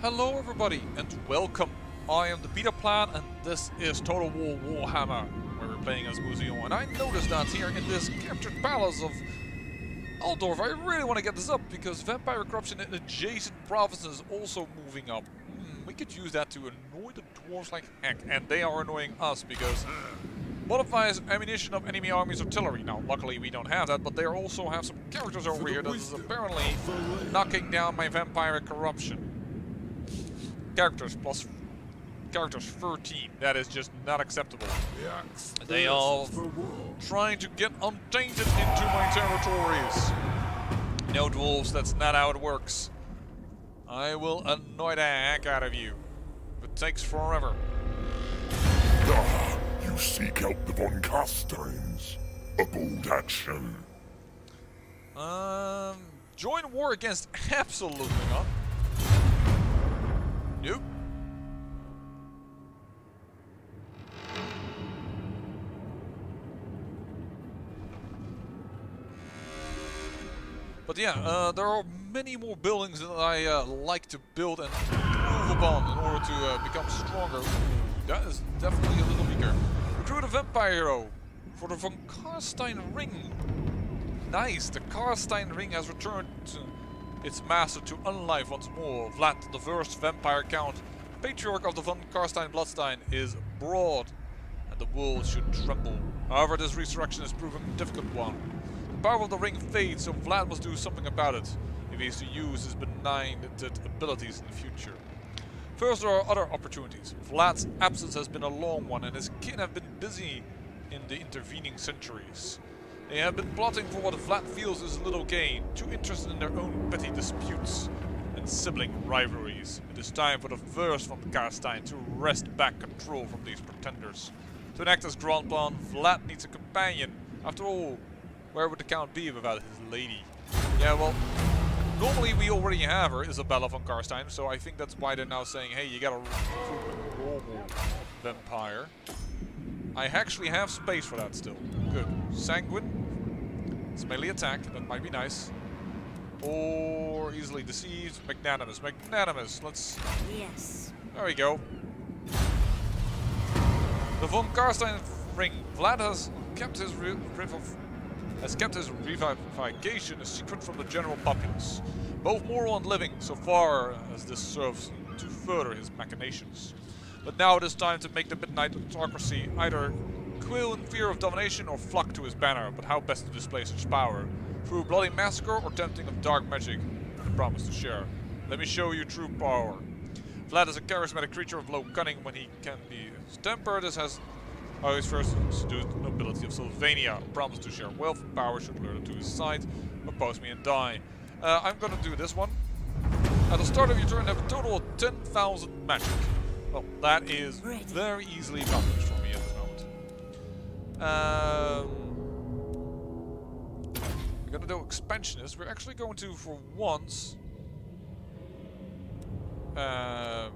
Hello everybody and welcome. I am the Beta Plan and this is Total War Warhammer, where we're playing as Mousillon. And I noticed that here in this captured palace of Altdorf, I really want to get this up because vampire corruption in adjacent provinces is also moving up. We could use that to annoy the dwarves like heck, and they are annoying us because modifies ammunition of enemy armies' artillery. Now, luckily we don't have that, but they also have some characters over here that is apparently knocking down my vampire corruption. Characters 13. That is just not acceptable. They are trying to get untainted into my territories. No dwarves, that's not how it works. I will annoy the heck out of you. It takes forever. You seek out the von Carsteins. A bold action. Join war against absolutely not. Nope. But yeah, there are many more buildings that I like to build and improve upon in order to become stronger. Ooh, that is definitely a little weaker. Recruit a vampire hero for the von Carstein ring. Nice, the Carstein ring has returned to its master to unlife once more. Vlad, the first vampire count, patriarch of the von Carstein bloodline, is abroad, and the world should tremble. However, this resurrection is proving a difficult one. The power of the ring fades, so Vlad must do something about it if he is to use his benighted abilities in the future. First, there are other opportunities. Vlad's absence has been a long one, and his kin have been busy in the intervening centuries. They have been plotting for what Vlad feels is little gain, too interested in their own petty disputes and sibling rivalries. It is time for the first von Carstein to wrest back control from these pretenders. To enact his grand plan, Vlad needs a companion. After all, where would the Count be without his lady? Yeah, well, normally we already have her, Isabella von Carstein, so I think that's why they're now saying, hey, you gotta recruit a normal vampire. I actually have space for that still. Good. Sanguine. It's melee attack. That might be nice. Or easily deceived. Magnanimous. Magnanimous. Let's... Yes. There we go. The von Carstein ring. Vlad has kept his revivification a secret from the general populace, both moral and living, so far as this serves to further his machinations. But now it is time to make the Midnight Autocracy either quail in fear of domination or flock to his banner. But how best to display such power? Through bloody massacre or tempting of dark magic with a promise to share? Let me show you true power. Vlad is a charismatic creature of low cunning when he can be. His temper, this has always first seduced the nobility of Sylvania. A promise to share wealth and power should lure them to his side, oppose me and die. I'm gonna do this one. At the start of your turn, have a total of 10,000 magic. Well, that is very easily accomplished for me at this moment. We're gonna do expansionist. We're actually going to, for once, well,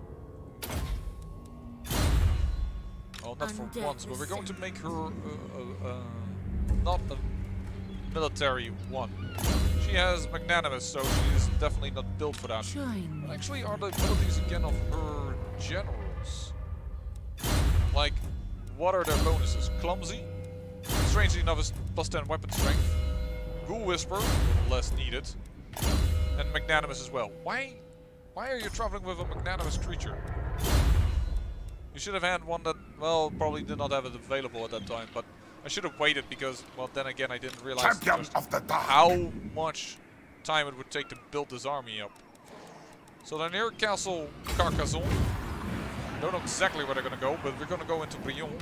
not for once, but we're going to make her not a military one. She has magnanimous, so she is definitely not built for that. But actually, are the abilities again of her generals? Like, what are their bonuses? Clumsy? Strangely enough, is plus 10 weapon strength. Ghoul Whisper, less needed. And magnanimous as well. Why are you traveling with a magnanimous creature? You should have had one that, well, probably did not have it available at that time, but I should have waited because, well, then again, I didn't realize how much time it would take to build this army up. So they're near Castle Carcassonne. Don't know exactly where they're gonna go, but we're gonna go into Brion.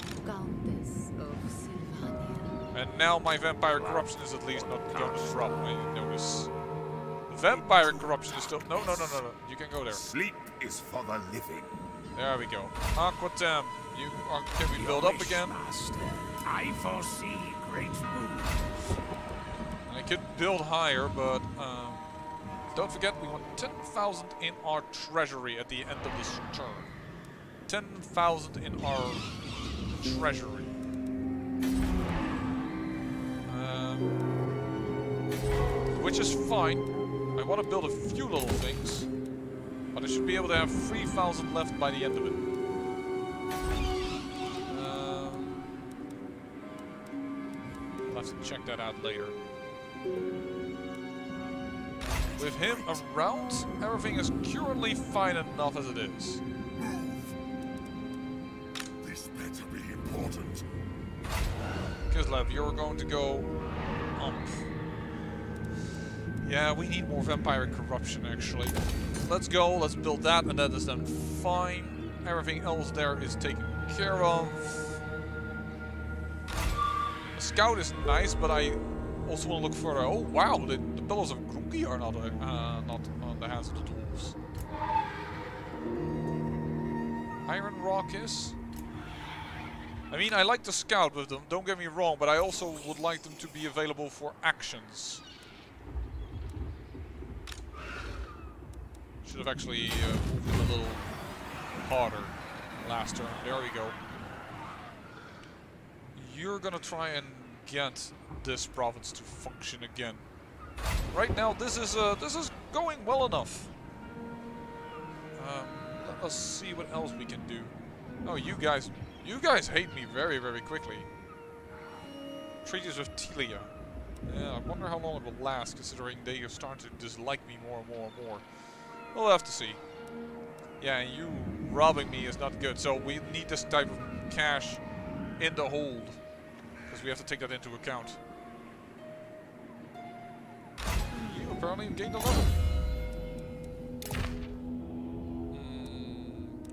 And now my vampire corruption is at least not going to drop. I notice. The vampire corruption is still... No. You can go there. Sleep is for the living. There we go. Aquatem, can we build up again? Master, I foresee great moves. I could build higher, but don't forget we want 10,000 in our treasury at the end of this turn. 10,000 in our treasury. Which is fine. I want to build a few little things. But I should be able to have 3,000 left by the end of it. I'll have to check that out later. With him around, everything is currently fine enough as it is. This better be important. Kislev, you're going to go up. Yeah, we need more vampire corruption actually. Let's go, let's build that, and that is then fine. Everything else there is taken care of. A scout is nice, but I also want to look further. Oh wow, the pillars of Grungi are not on the hands of the dwarves. Iron Rock is? I mean, I like to scout with them, don't get me wrong, but I also would like them to be available for actions. Should have actually moved it a little harder last turn. There we go. You're gonna try and get this province to function again. Right now, this is going well enough. Let us see what else we can do. Oh, you guys hate me very, very quickly. Treaties with Telia. Yeah, I wonder how long it will last, considering they are starting to dislike me more and more and more. We'll have to see. Yeah, and you robbing me is not good, so we need this type of cash in the hold. Because we have to take that into account. You apparently gained a level.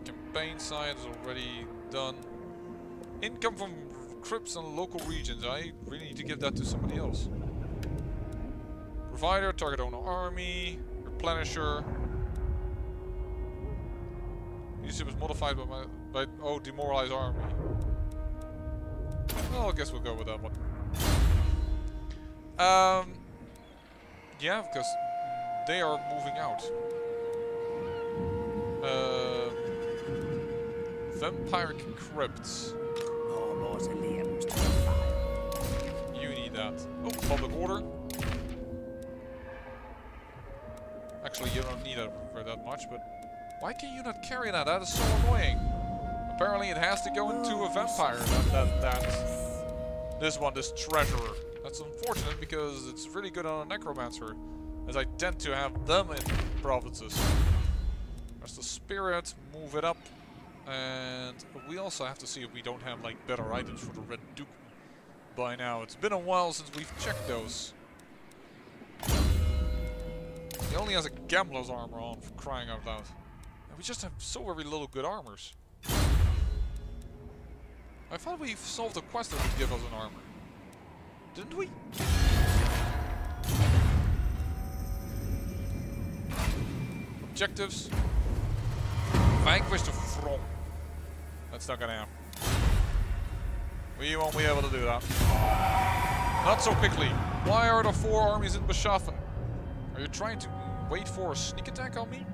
Campaign side is already done. Income from crypts and local regions. I really need to give that to somebody else. Provider, target owner army, replenisher. It was modified by demoralized army. Well, I guess we'll go with that one. Yeah, because they are moving out. Vampiric crypts. More mausoleums to fire. You need that. Oh, public order. Actually, you don't need it for that much, but why can you not carry that? That is so annoying. Apparently, it has to go into a vampire. This treasurer. That's unfortunate because it's really good on a necromancer, as I tend to have them in provinces. There's the spirit. Move it up. And we also have to see if we don't have like better items for the Red Duke by now. It's been a while since we've checked those. He only has a gambler's armor on, for crying out loud. And we just have so very little good armors. I thought we solved a quest that would give us an armor. Didn't we? Objectives. Vanquish the Throng. That's not gonna happen. We won't be able to do that. Not so quickly. Why are there 4 armies in Beschaffen? Are you trying to wait for a sneak attack on me?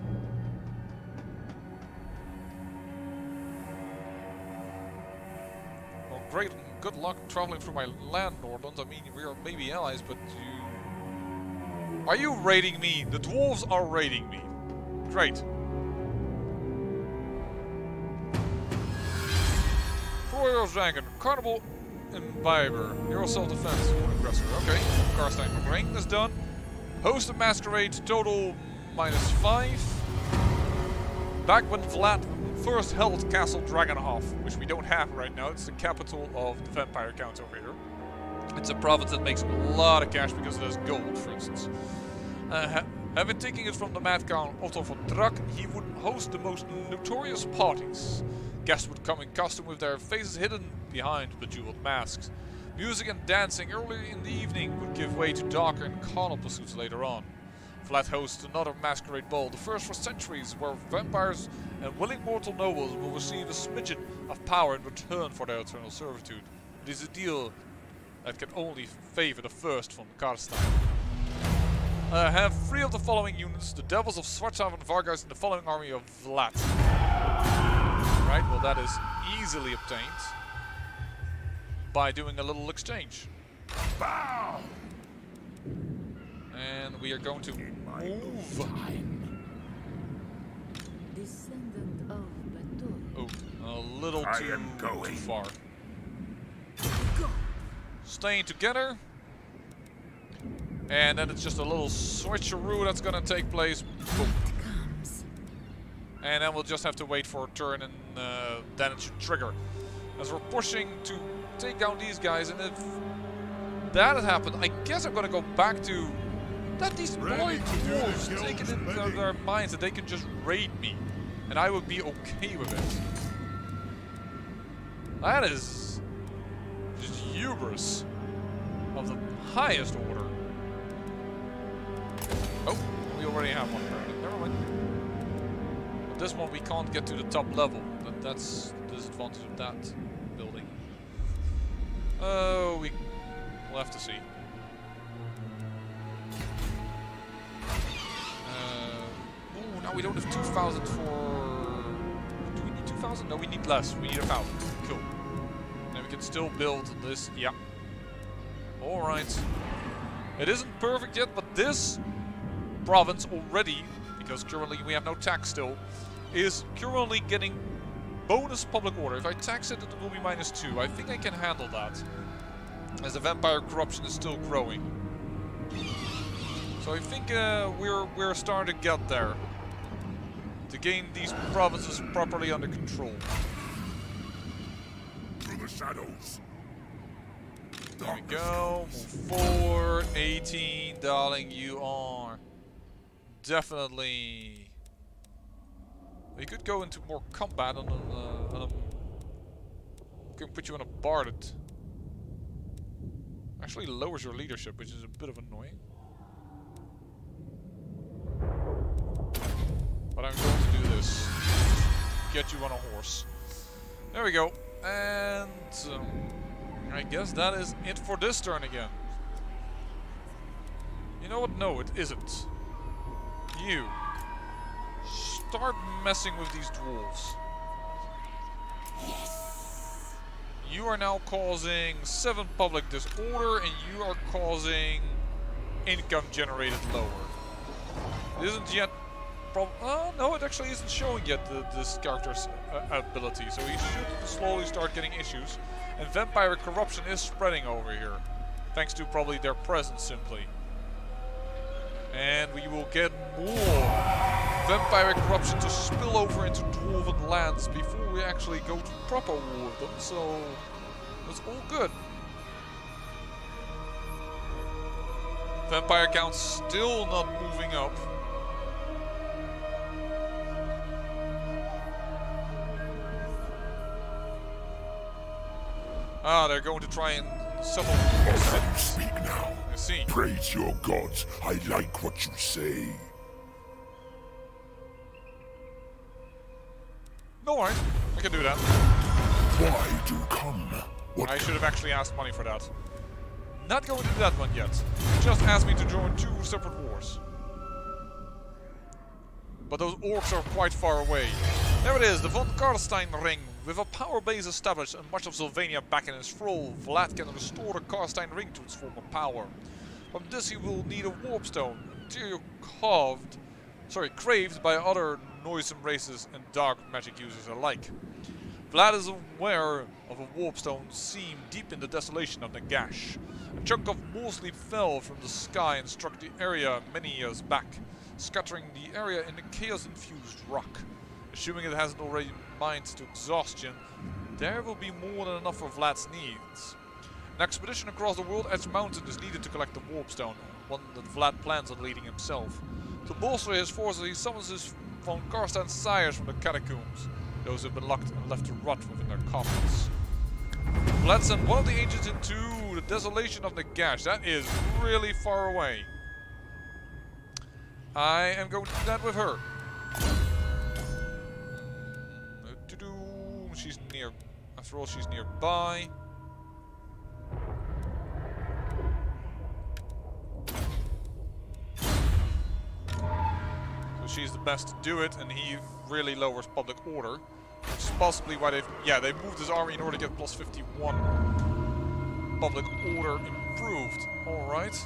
Well, great. Good luck traveling through my land, Nordland. I mean, we are maybe allies, but you... Are you raiding me? The dwarves are raiding me. Great. Dragon, Carnival Imbiber, Hero Self-Defense, Aggressor. Okay, Karstein Ring is done. Host of Masquerade, total -5. Back when Vlad first held Castle Dragonhof, which we don't have right now. It's the capital of the Vampire Counts over here. It's a province that makes a lot of cash because it has gold, for instance. Having taken it from the Mad Count Otto von Drak, he would host the most notorious parties. Guests would come in costume with their faces hidden behind bejeweled masks. Music and dancing early in the evening would give way to darker and carnal pursuits later on. Vlad hosts another masquerade ball, the first for centuries, where vampires and willing mortal nobles will receive a smidgen of power in return for their eternal servitude. It is a deal that can only favor the first from Karstein. Have 3 of the following units: the Devils of Schwarzhaven and Vargas in the following army of Vlad. Right, well that is easily obtained by doing a little exchange. Bow! And we are going to move a little too far. Staying together. And then it's just a little switcheroo that's gonna take place. Boom. And then we'll just have to wait for a turn and then it should trigger. As we're pushing to take down these guys, and if that has happened, I guess I'm gonna go back to that these boy wolves take it into their minds that they can just raid me. And I would be okay with it. That is just hubris of the highest order. Oh, we already have one. Never mind. But this one we can't get to the top level. That's the disadvantage of that building. Oh, we'll have to see. Oh, now we don't have 2,000 for... Do we need 2,000? No, we need less. We need 1,000. Cool. Then we can still build this. Yeah. Alright. It isn't perfect yet, but this province already, because currently we have no tax still, is currently getting bonus public order. If I tax it, it will be -2. I think I can handle that, as the vampire corruption is still growing. So I think we're starting to get there, to gain these provinces properly under control. Through the shadows. There we go. Move forward. 18, darling, you are definitely. We could go into more combat on a. We can put you on a bar that actually lowers your leadership, which is a bit of annoying. But I'm going to do this. Get you on a horse. There we go. And I guess that is it for this turn again. You know what? No, it isn't. You start messing with these dwarves. Yes. You are now causing 7 public disorder, and you are causing income generated lower. It isn't yet. No, it actually isn't showing yet this character's ability, so he should slowly start getting issues. And vampiric corruption is spreading over here, thanks to probably their presence simply. And we will get more vampiric corruption to spill over into dwarven lands before we actually go to proper war with them, so that's all good. Vampire count's still not moving up. Ah, they're going to try and summon. Speak now. I see. Praise your gods. I like what you say. No worries. I can do that. Why do come? What I should have actually asked money for that. Not going to do that one yet. Just asked me to join 2 separate wars. But those orcs are quite far away. There it is, the von Karstein ring. With a power base established and much of Sylvania back in his thrall, Vlad can restore the Karstein ring to its former power. From this he will need a warpstone, material craved by other noisome races and dark magic users alike. Vlad is aware of a warpstone seam deep in the desolation of Nagash. A chunk of Mousillon fell from the sky and struck the area many years back, scattering the area in a chaos-infused rock. Assuming it hasn't already mined to exhaustion, there will be more than enough for Vlad's needs. An expedition across the World Edge Mountain is needed to collect the warpstone, one that Vlad plans on leading himself. To bolster his forces, he summons his von Karstein sires from the catacombs, those who have been locked and left to rot within their coffins. Vlad sent one of the agents into the desolation of Nagash. That is really far away. I am going to do that with her. She's near. After all, she's nearby. So she's the best to do it, and he really lowers public order, which is possibly why they moved his army in order to get plus 51 public order improved. All right,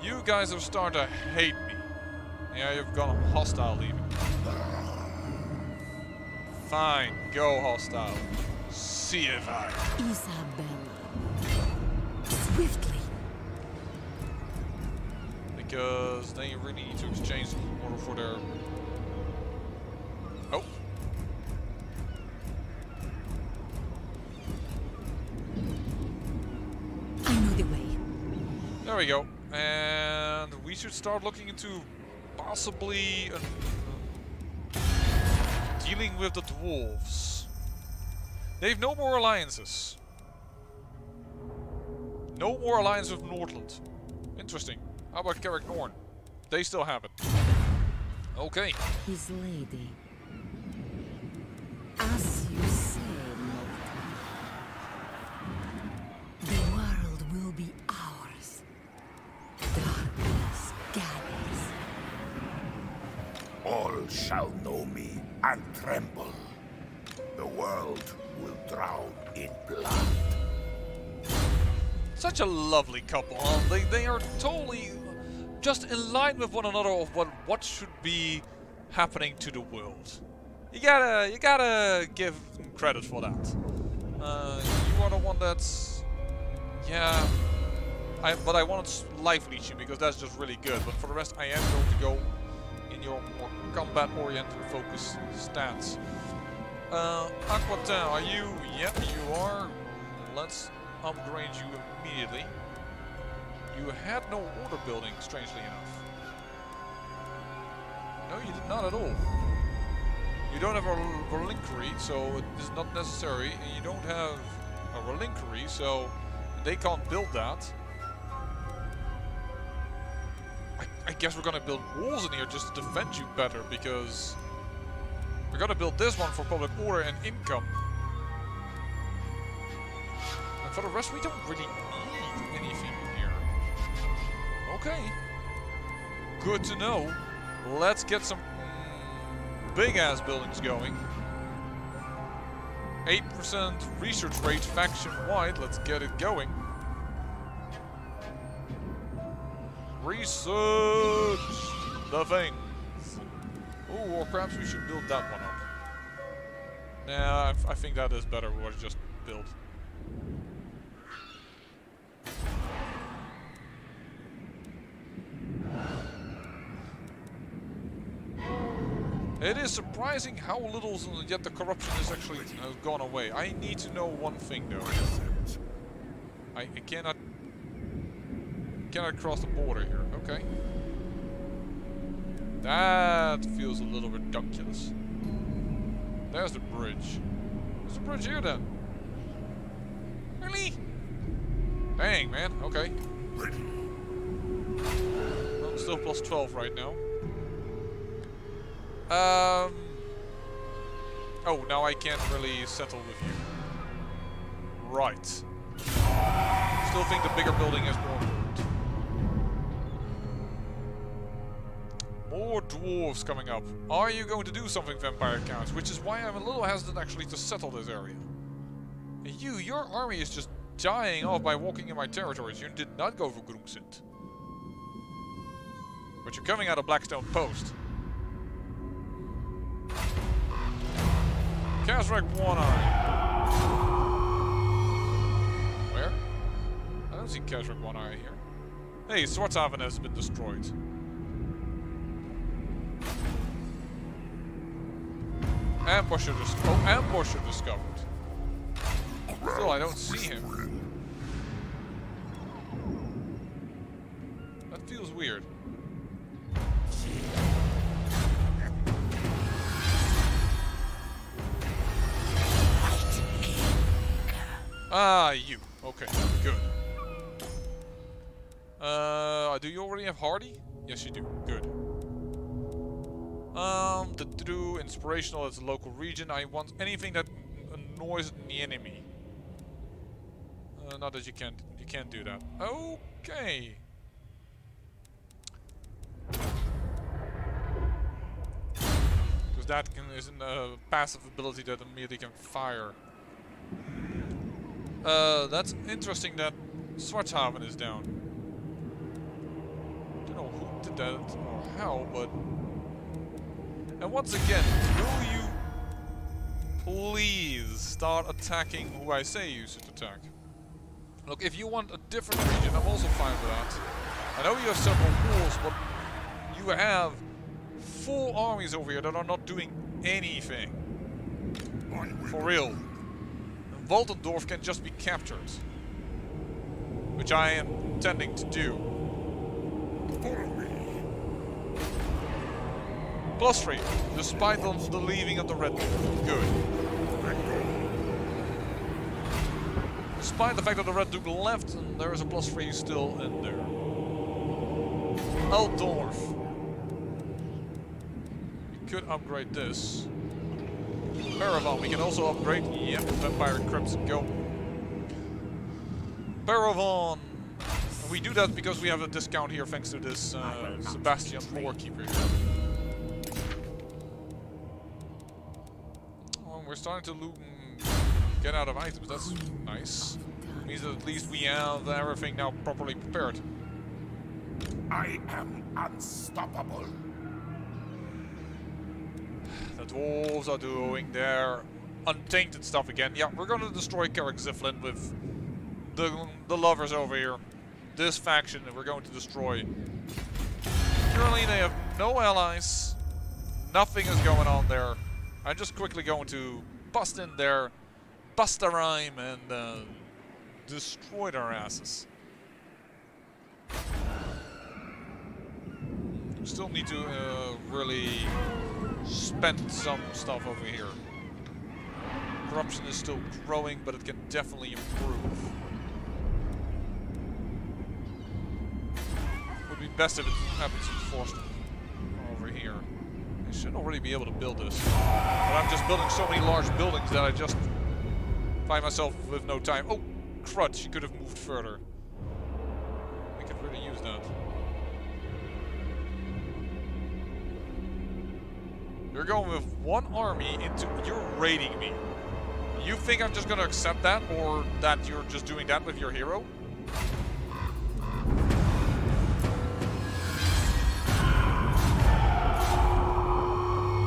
you guys are starting to hate me. Yeah, you've gone hostile even. Fine, go hostile. See if I. Isabella. Swiftly. Because they really need to exchange in order for their. Oh. I know the way. There we go. And we should start looking into possibly dealing with the dwarves. They have no more alliances. No more alliance with Nordland. Interesting. How about Carrick Norn? They still have it. Okay. His lady. As you say, Malta. The world will be ours. Darkness gathers. All shall know me and tremble. The world will drown in blood. Such a lovely couple, huh? They are totally just in line with one another of what should be happening to the world. You gotta give them credit for that. You are the one that's, yeah. But I wanted life leeching because that's just really good. But for the rest, I am going to go in your more combat-oriented focus stance. Aquatin, are you? Yep, you are. Let's upgrade you immediately. You had no order building, strangely enough. No, you did not at all. You don't have a relinquery, so it is not necessary. And you don't have a relinquery, so they can't build that. I guess we're gonna build walls in here just to defend you better, because we're gonna build this one for public order and income. And for the rest, we don't really need anything here. Okay. Good to know. Let's get some big-ass buildings going. 8% research rate faction-wide. Let's get it going. Research the things. Oh, or perhaps we should build that one up. Nah, I think that is better. We'll just build. It is surprising how little yet the corruption has actually gone away. I need to know one thing though. I cannot cross the border here. Okay. That feels a little ridiculous. There's the bridge. There's the bridge here then. Really? Dang, man. Okay. Well, still plus 12 right now. Oh, now I can't really settle with you. Right. Still think the bigger building is more important. More dwarves coming up. Are you going to do something, Vampire Counts? Which is why I'm a little hesitant actually to settle this area. And your army is just dying off by walking in my territories. You did not go for Groomsint. But you're coming out of Blackstone Post. Kazrak One Eye. Where? I don't see Kazrak One Eye here. Hey, Swarthaven has been destroyed. Ambusher discovered. Still, I don't see him. That feels weird. Ah, you. Okay, good. Do you already have Hardy? Yes, you do. Good. The true inspirational is a local region. I want anything that annoys the enemy. Not that you can't do that. Okay. Because that isn't a passive ability that immediately can fire. That's interesting that Swarthaven is down. Don't know who did that or how, but... And once again, will you please start attacking who I say you should attack. Look, if you want a different region, I'm also fine with that. I know you have several walls, but you have 4 armies over here that are not doing anything. For real. And Waltendorf can just be captured. Which I am intending to do. +3, despite the leaving of the Red Duke. Good. Despite the fact that the Red Duke left, and there is a +3 still in there. Altdorf. We could upgrade this. Paravan, we can also upgrade. Yep, vampiric crypts go. Paravan. And we do that because we have a discount here thanks to this Sebastian Lorekeeper. Oh, we're starting to get out of items. That's nice. Means that at least we have everything now properly prepared. I am unstoppable. The dwarves are doing their untainted stuff again. Yeah, we're gonna destroy Carrick Ziflin with the lovers over here. This faction that we're going to destroy. Currently they have no allies. Nothing is going on there. I'm just quickly going to bust in there, bust their rhyme, and destroy their asses. Still need to really spend some stuff over here. Corruption is still growing, but it can definitely improve. Would be best if it happens forced over here. I should already be able to build this. But I'm just building so many large buildings that I just find myself with no time. Oh, crud, she could have moved further. We could really use that. You're going with 1 army into... You're raiding me. You think I'm just gonna accept that, or that you're just doing that with your hero?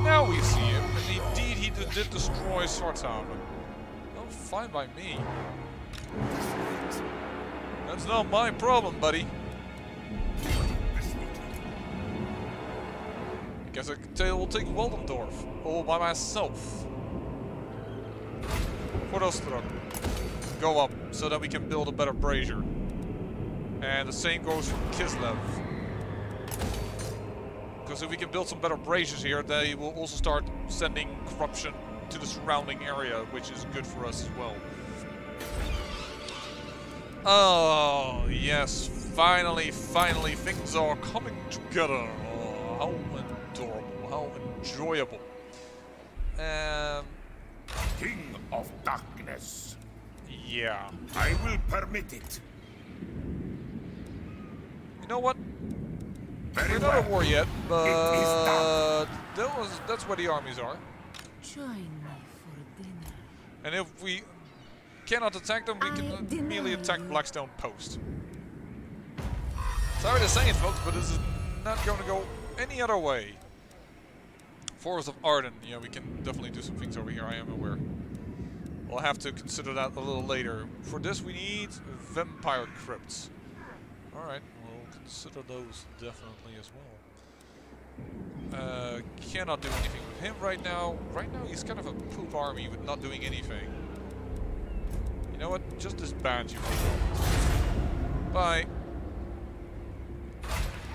Now we see him, and indeed he did destroy Swarthaven. Oh, fine by me. That's not my problem, buddy. Guess I will take Waldendorf all by myself. Fordostrok, go up so that we can build a better brazier. And the same goes for Kislev. Because if we can build some better braziers here, they will also start sending corruption to the surrounding area, which is good for us as well. Oh, yes, finally, things are coming together. Oh, how adorable, how enjoyable. King of Darkness. Yeah. I will permit it. You know what? Very We're not at war yet, It but that's where the armies are. Join me for dinner. And if we cannot attack them, we can immediately attack Blackstone Post. Sorry to say it, folks, but this is not going to go any other way. Forest of Arden, yeah, we can definitely do some things over here, I am aware. We'll have to consider that a little later. For this we need vampire crypts. Alright, we'll consider those definitely as well. Cannot do anything with him right now. Right now he's kind of a poop army with not doing anything. You know what? Just disband you. Bye.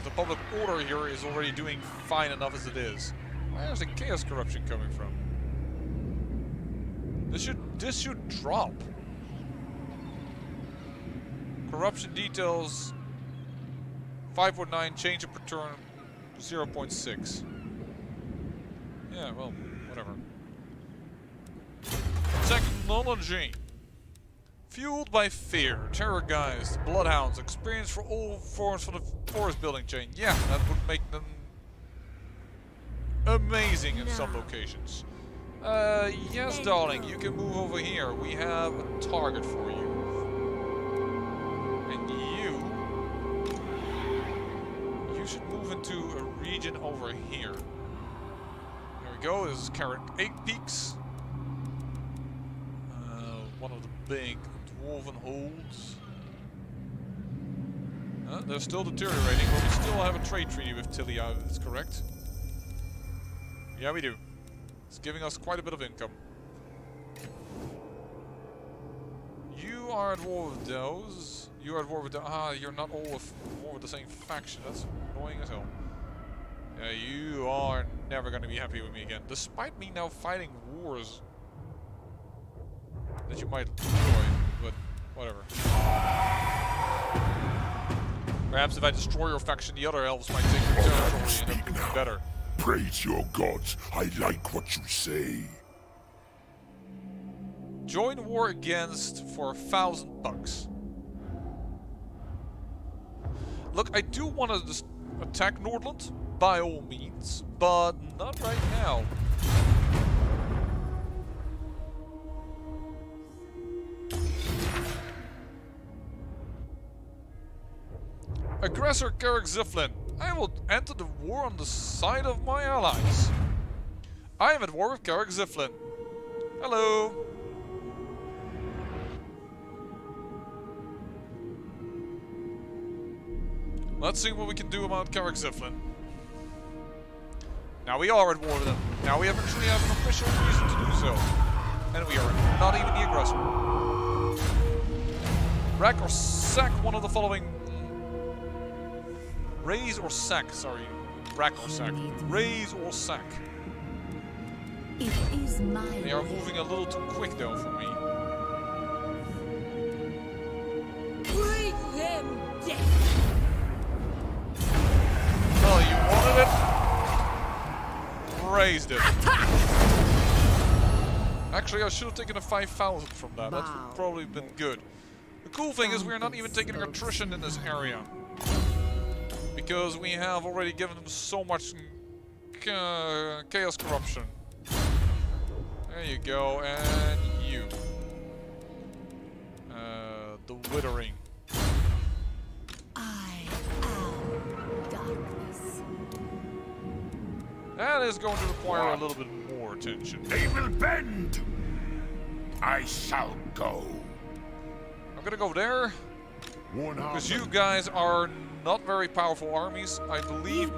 The public order here is already doing fine enough as it is. Where's the chaos corruption coming from? This should drop. Corruption details 5.9, change of per turn 0.6. Yeah, well, whatever. Technology. Fueled by fear, terrorgeist, bloodhounds, experience for all forms for the forest building chain. Yeah, that would make them amazing in some locations. Yes, darling, you can move over here. We have a target for you. And you should move into a region over here. There we go, this is Carrick 8 Peaks. big dwarven holds. They're still deteriorating, but we still have a trade treaty with Tilia, that's correct. Yeah, we do. It's giving us quite a bit of income. You are at war with those. You are at war with the... Ah, you're not all at war with the same faction. That's annoying as hell. Yeah, you are never going to be happy with me again. Despite me now fighting wars that you might enjoy, but whatever. Perhaps if I destroy your faction, the other elves might take your territory and it would be better. Praise your gods. I like what you say. Join war against for $1,000. Look, I do want to attack Nordland, by all means, but not right now. Aggressor Carrick Ziflin, I will enter the war on the side of my allies. I am at war with Carrick Ziflin. Hello. Let's see what we can do about Carrick Ziflin. Now we are at war with them. Now we actually have an official reason to do so. And we are not even the aggressor. Rack or sack one of the following. Raise or sack, sorry. Rack or sack. Raise or sack. It is my They are moving a little too quick though for me. Bring them death. Oh, you wanted it? Raised it. Actually, I should have taken a 5,000 from that. That would probably have been good. The cool thing is we're not even taking attrition in this area. Because we have already given them so much chaos corruption. There you go, and you. The withering. I am darkness. That is going to require a little bit more attention. They will bend. I shall go. I'm gonna go there. Because you guys are not very powerful armies. I believe a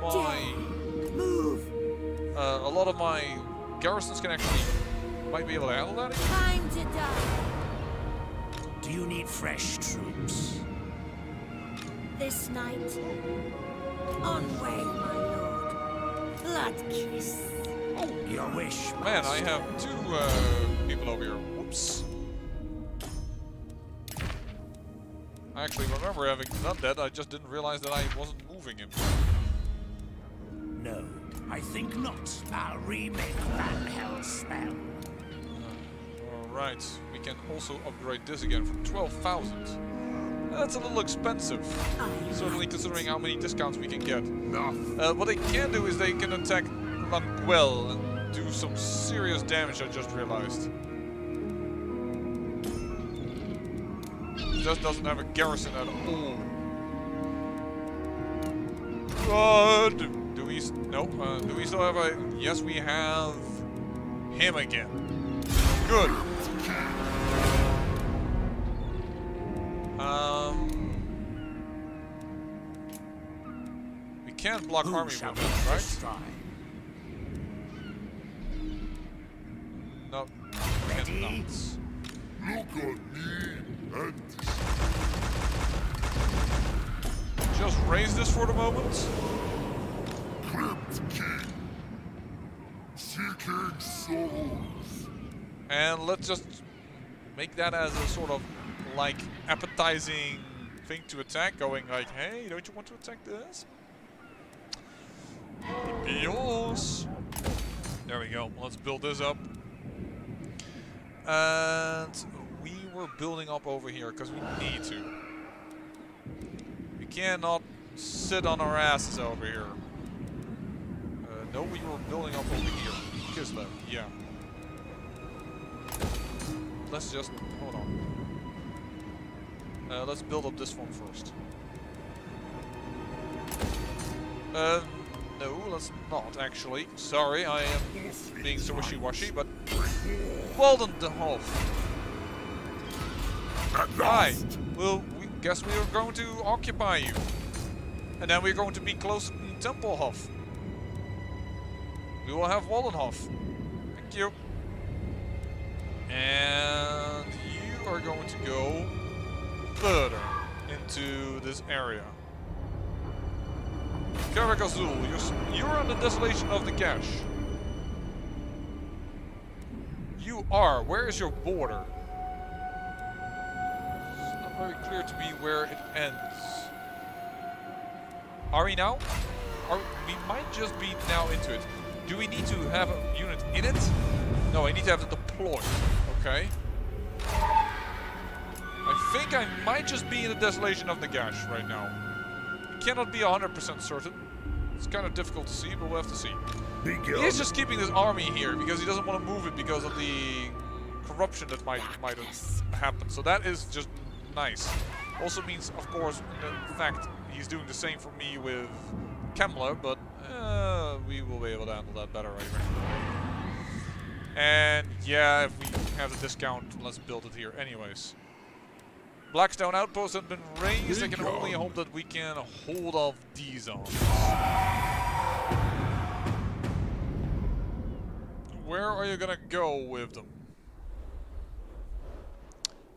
lot of my garrisons can actually might be able to handle that. Time to die. Do you need fresh troops? This night. On way, my lord. Blood kiss. Oh, Your wish. man, I have two people over here. Whoops. I actually remember having done that. I just didn't realize that I wasn't moving him. No, I think not. I'll remake Van Hell's spell. Alright, we can also upgrade this again for 12,000. That's a little expensive. Certainly considering how many discounts we can get. What they can do is they can attack Languel and do some serious damage, I just realized. It just doesn't have a garrison at all. Do we... No, do we still have a... Yes, we have him again. Good. We can't block army movement, right? No, we cannot. Look on me and Just raise this for the moment. Crypt King, seeking souls. And let's just make that as a sort of like appetizing thing to attack, going like, hey, don't you want to attack this? Yours. There we go. Let's build this up. And we were building up over here because we need to. We cannot sit on our asses over here. No, we were building up over here. Kislev, yeah. Let's just hold on. Let's build up this one first. No, let's not actually. Sorry, I am being so wishy-washy, but Walden de Hof. Hi. Well, we guess we are going to occupy you. And then we're going to be close to Tempelhof. We will have Wallenhof. Thank you. And you are going to go further into this area. Karak Azul, you're on the desolation of the Gash. You are. Where is your border? It's not very clear to me where it ends. Are we now? We might just be now into it. Do we need to have a unit in it? No, I need to have it deployed. Okay. I think I might just be in the desolation of the Gash right now. I cannot be 100% certain. It's kind of difficult to see, but we'll have to see. He is just keeping this army here because he doesn't want to move it because of the corruption that might have happened. So that is just nice. Also means, of course, the fact he's doing the same for me with Kemmler, but we will be able to handle that better anyway. And yeah, if we have the discount, let's build it here anyways. Blackstone outpost has been raised. I can only hope that we can hold off these armies. Where are you gonna go with them?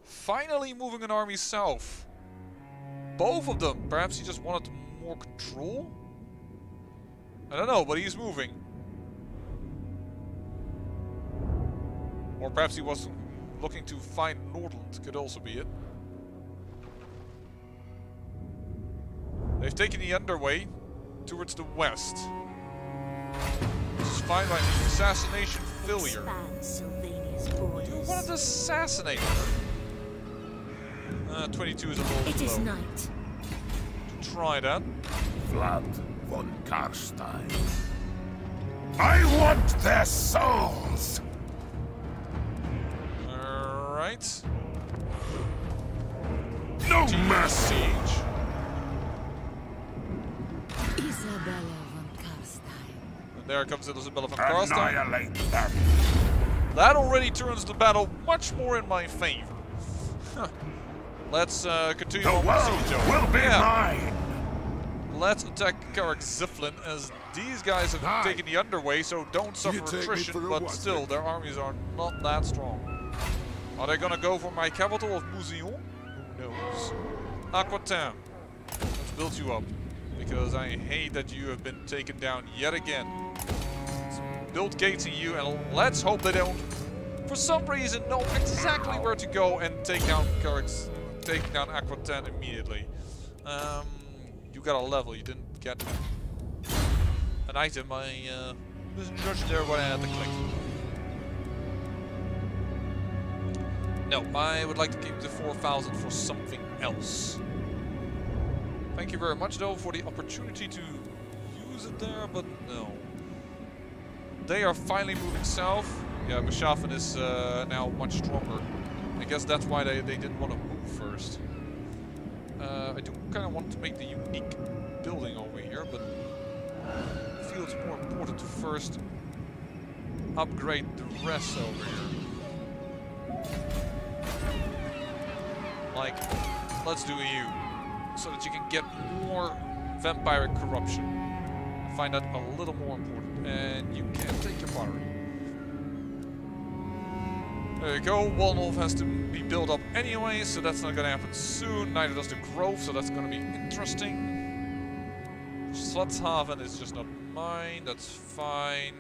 Finally moving an army south. Both of them. Perhaps he just wanted more control? I don't know, but he's moving. Or perhaps he was looking to find Nordland. Could also be it. They've taken the underway towards the west. This is fine by me. Assassination failure. You wanted to assassinate her? 22 is a little It low. is night. Try that. Vlad von Karstein. I want their souls! Alright. No mercy! Siege. Isabella von Karstein. And there comes Isabella von Karstein. Annihilate them! That already turns the battle much more in my favor. Let's continue The on world with Siege. will be mine! Let's attack Karak Ziflin, as these guys have taken the underway, so don't suffer attrition, but still, their armies are not that strong. Are they gonna go for my capital of Mousillon? Who knows? Aquitaine. Let's build you up, because I hate that you have been taken down yet again. Let's build gates in you, and let's hope they don't, for some reason, know exactly where to go and take down Aquitaine immediately. You got a level, you didn't get an item. I misjudged there when I had to click. No, I would like to keep the 4,000 for something else. Thank you very much though for the opportunity to use it there, but no. They are finally moving south. Yeah, Beschaffen is now much stronger. I guess that's why they didn't want to move first. I do kind of want to make the unique building over here, but I feel it's more important to first upgrade the rest over here. Like, let's do you, so that you can get more vampiric corruption. I find that a little more important. And you can take your pottery. There you go. Wallenhof has to be built up anyway, so that's not going to happen soon. Neither does the Grove, so that's going to be interesting. Slotshaven is just not mine. That's fine.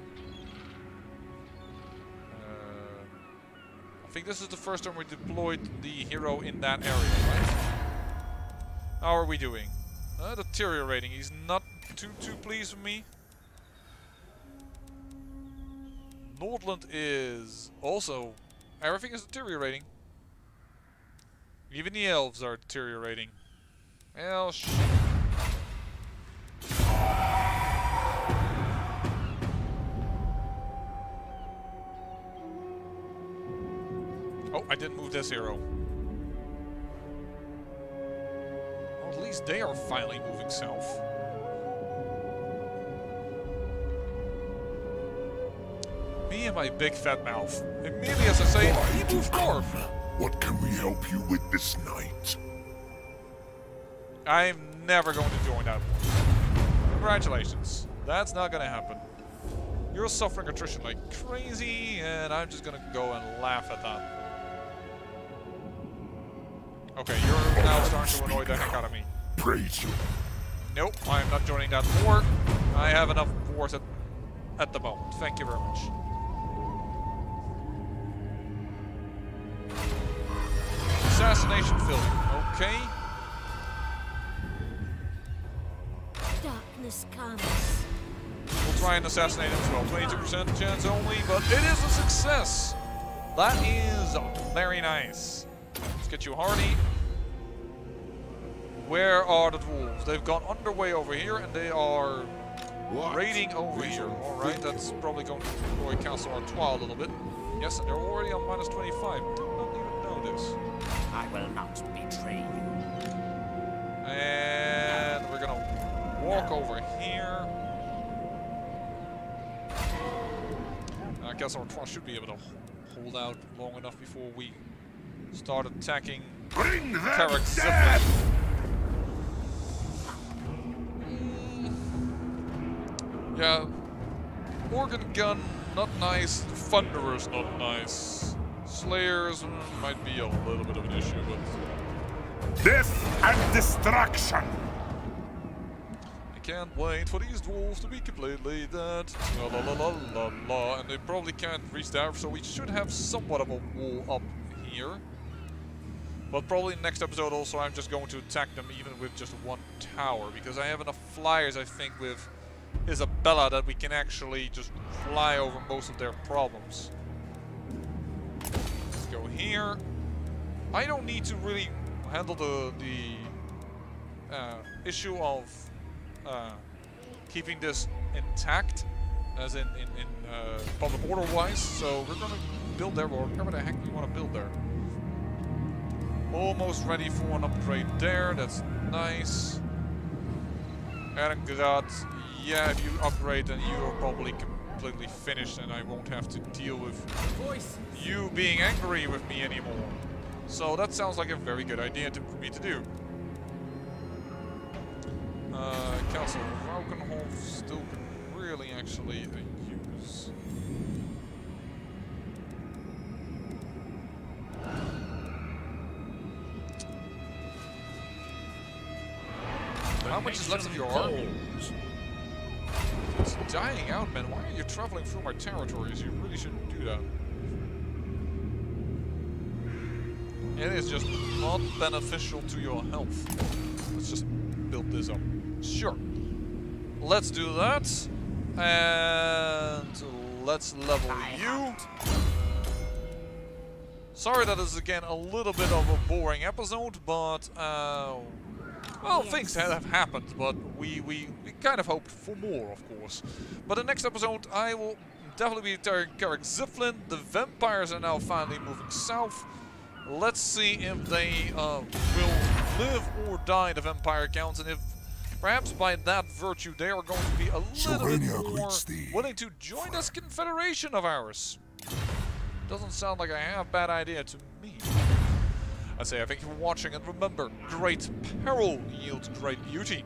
I think this is the first time we deployed the hero in that area, right? How are we doing? Deteriorating. He's not too pleased with me. Nordland is also... Everything is deteriorating. Even the elves are deteriorating. Well, shit. Oh, I didn't move this hero. Well, at least they are finally moving south. Me and my big fat mouth. Immediately as I say, he moved north. What can we help you with this night? I'm never going to join that war. Congratulations. That's not gonna happen. You're suffering attrition like crazy, and I'm just gonna go and laugh at that. Okay, you're now starting to annoy the heck out of me. Praise you. Nope, I'm not joining that war. I have enough wars at the moment. Thank you very much. Assassination failure. Okay. Darkness comes. We'll try and assassinate him as well. 22% chance only, but it is a success. That is very nice. Let's get you hardy. Where are the dwarves? They've gone underway over here, and they are raiding over here. Alright, that's probably going to destroy Castle Artois a little bit. Yes, and they're already on minus 25. Did not even know this. I will not betray you. And we're gonna walk over here. Castle Artois should be able to hold out long enough before we start attacking Carrick Zeppelin. Yeah, organ gun, not nice. Thunderers, not nice. Slayers might be a little bit of an issue, but Death and destruction. I can't wait for these dwarves to be completely dead. La la la la la la, and they probably can't reach there, so we should have somewhat of a wall up here. But probably next episode also I'm just going to attack them even with just one tower, because I have enough flyers, I think, with Isabella that we can actually just fly over most of their problems. Let's go here. I don't need to really handle the issue of keeping this intact, as in public order wise, so we're gonna build there, or whatever the heck we want to build there. Almost ready for an upgrade there, that's nice. Erengrad, yeah, if you upgrade then you are probably completely finished and I won't have to deal with you being angry with me anymore. So that sounds like a very good idea for me to do. Castle Raukenhof still can really actually use. How much is left of your army? It's dying out, man. Why are you traveling through my territories? You really shouldn't do that. It is just not beneficial to your health. Let's just build this up. Sure. Let's do that. And let's level you. Sorry that is again a little bit of a boring episode, but well, things have happened, but we kind of hoped for more, of course. But the next episode, I will definitely be attacking Carrick Zeppelin. The vampires are now finally moving south. Let's see if they will live or die, the vampire counts, and if perhaps by that virtue they are going to be a little bit more willing to join this confederation of ours. Doesn't sound like a half-bad idea to me. I say I thank you for watching, and remember, great peril yields great beauty.